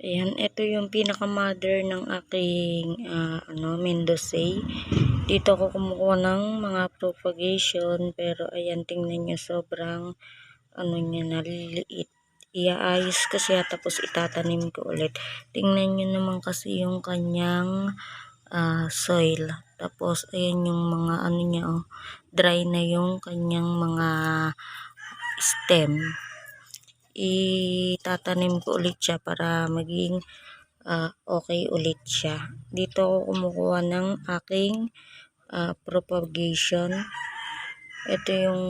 Ayan, ito yung pinaka-mother ng aking Mendozae. Dito ako kumukuha ng mga propagation, pero ayan, tingnan nyo, sobrang niya, naliliit. Iaayos ko siya, tapos itatanim ko ulit. Tingnan nyo naman kasi yung kanyang soil. Tapos ayan yung mga niya, dry na yung kanyang mga stem. Itatanim ko ulit siya para maging okay ulit siya. Dito ako kumukuha ng aking propagation. Ito yung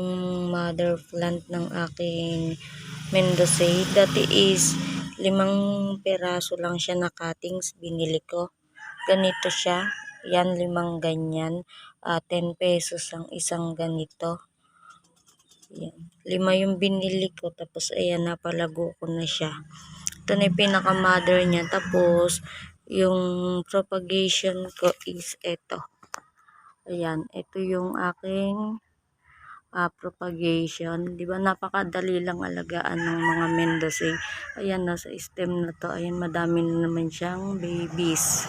mother plant ng aking Mendozae. Dati is 5 peraso lang siya na cuttings binili ko. Ganito siya. Yan, 5 ganyan. 10 pesos ang isang ganito. Yan. 5 yung binili ko. Tapos ayan, napalago ko na siya. Ito na yung pinaka-mother niya. Tapos, yung propagation ko is ito. Ayan, ito yung aking propagation. Diba, napakadali lang alagaan ng mga Mendozae. Ayan, nasa stem na to. Ayan, madami na naman siyang babies.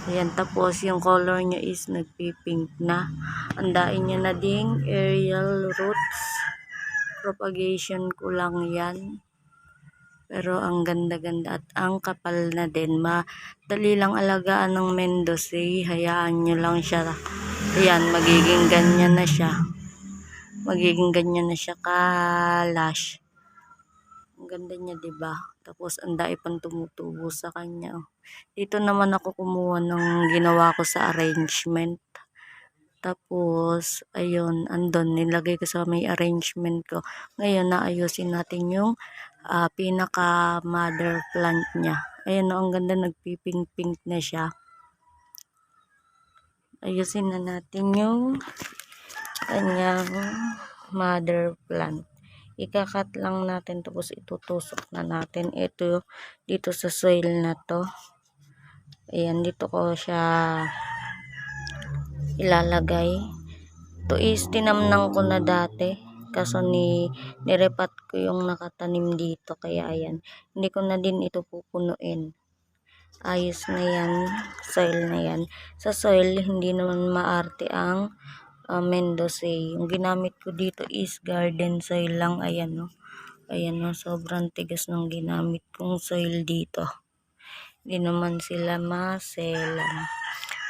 Ayan, tapos yung color niya is nagpipink na. Andain niya na ding aerial roots. Propagation ko lang yan. Pero ang ganda-ganda at ang kapal na din. Madali lang alagaan ng Mendozae. Hayaan nyo lang siya. Ayan, magiging ganyan na siya. Magiging ganyan na siya ka-lash. Ang ganda niya, diba? Tapos ang dai pang tumutubo sa kanya. Dito naman ako kumuha ng ginawa ko sa arrangement. Tapos, ayun, andon, nilagay ko sa may arrangement ko. Ngayon, naayusin natin yung pinaka-mother plant niya. Ayun, ang ganda, nagpipink-pink na siya. Ayusin na natin yung kanyang mother plant. Ikakat lang natin, tapos itutusok na natin. Ito, dito sa soil na to. Ayan, dito ko siya ilalagay. Ito is tinamnang ko na dati. Kaso nirepat ko yung nakatanim dito. Kaya ayan, hindi ko na din ito pupunuin. Ayos na yan, soil na yan. Sa soil, hindi naman maarte ang Mendozae. Yung ginamit ko dito is garden soil lang. Ayan, no. Ayan, no. Sobrang tigas ng ginamit kong soil dito. Hindi naman sila maselan.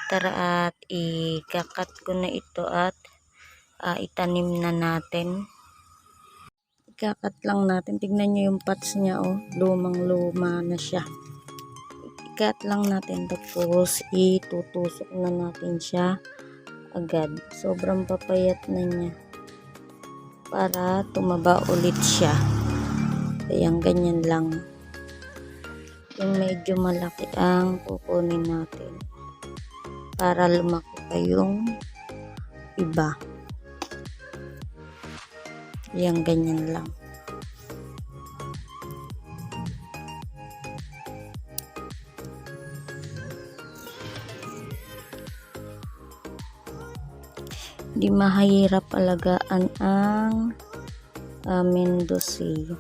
Tara at ikakat ko na ito at itanim na natin. Ikakat lang natin. Tignan nyo yung pots niya, oh. Lumang-luma na siya. Ikat lang natin, tapos itutusok na natin siya agad. Sobrang papayat na niya para tumaba ulit siya. Ayan, ganyan lang. Yung medyo malaki ang kukunin natin para lumaki pa yung iba. Ayan, ganyan lang. Di mahirap alagaan ang Mendozae.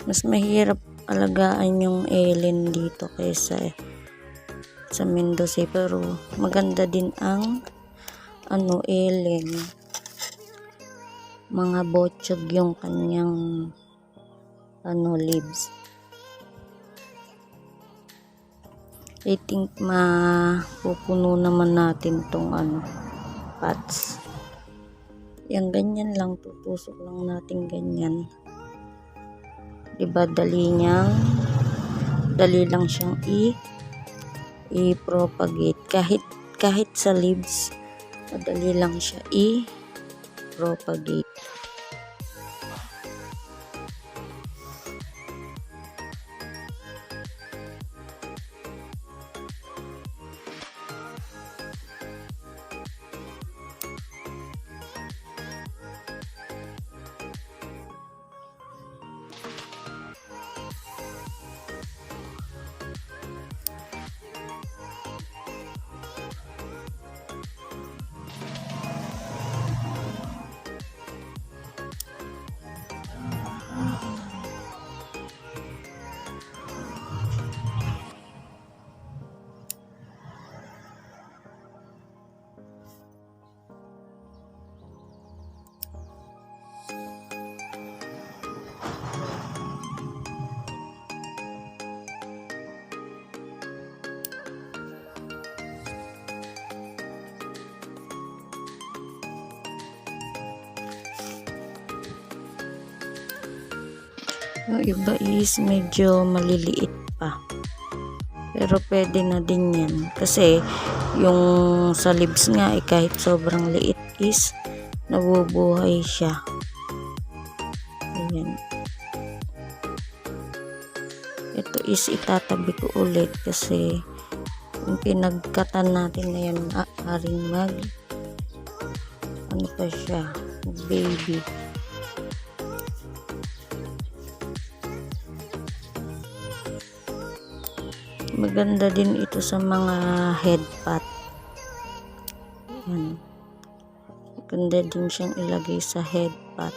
Mas mahirap alagaan yung Ellen dito kaysa sa Mendozae, pero maganda din ang Ellen. Mga botsyog yung kanyang leaves. I think mapupuno naman natin tong pots. Yan, ganyan lang, tutusok lang natin ganyan. Diba, dali lang siyang i-propagate. Kahit sa leaves, madali lang siya i-propagate. Yung iba is medyo maliliit pa. Pero pwede na din yan. Kasi yung sa leaves nga kahit sobrang liit is nabubuhay siya. Ayan. Ito is itatabi ko ulit kasi yung pinagkatan natin na yan aring ano pa siya, baby. Maganda din ito sa mga head pot. Yan. Maganda din siyang ilagay sa head pot.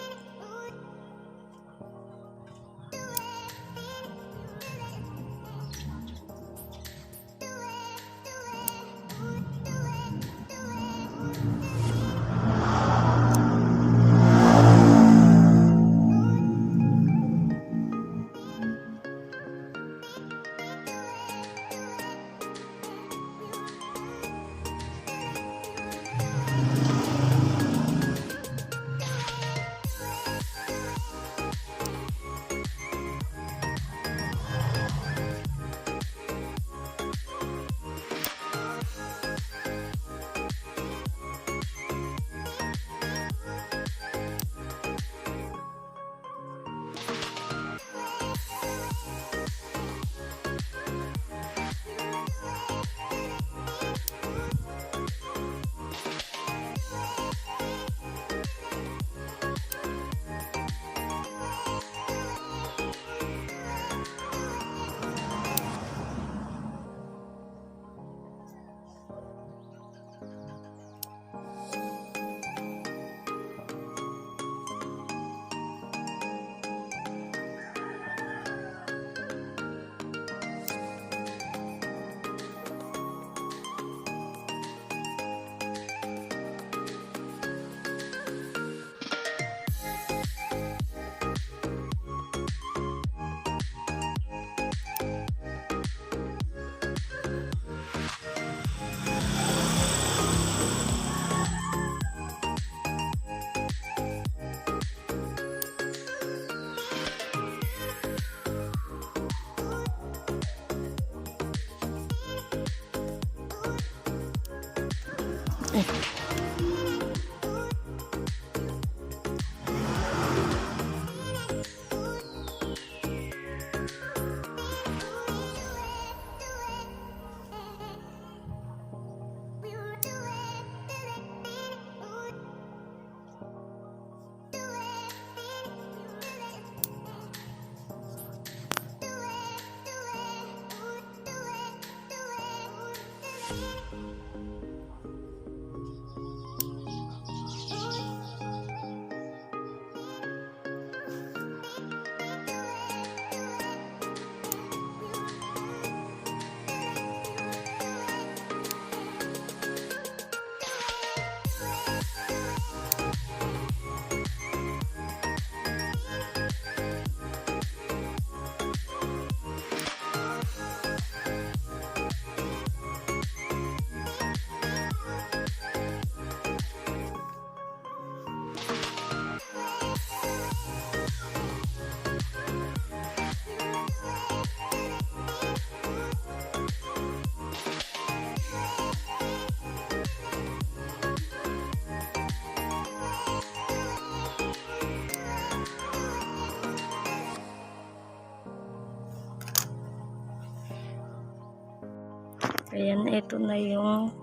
Ayan, ito na yung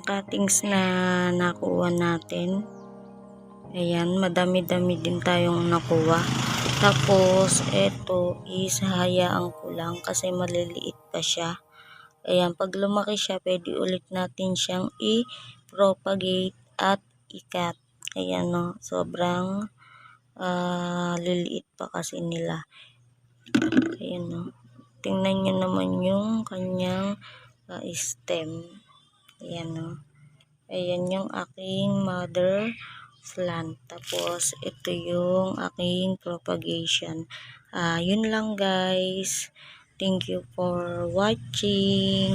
cuttings na nakuha natin. Ayan, madami-dami din tayong nakuha. Tapos, ito is hayaan ko lang kasi maliliit pa siya. Ayan, pag lumaki siya, pwede ulit natin siyang i-propagate at ikat. Ayan, no, sobrang liliit pa kasi nila. Ayan, no. Tingnan nyo naman yung kanyang stem. Ayan, no. Ayan yung aking mother plant. Tapos, ito yung aking propagation. Yun lang, guys. Thank you for watching.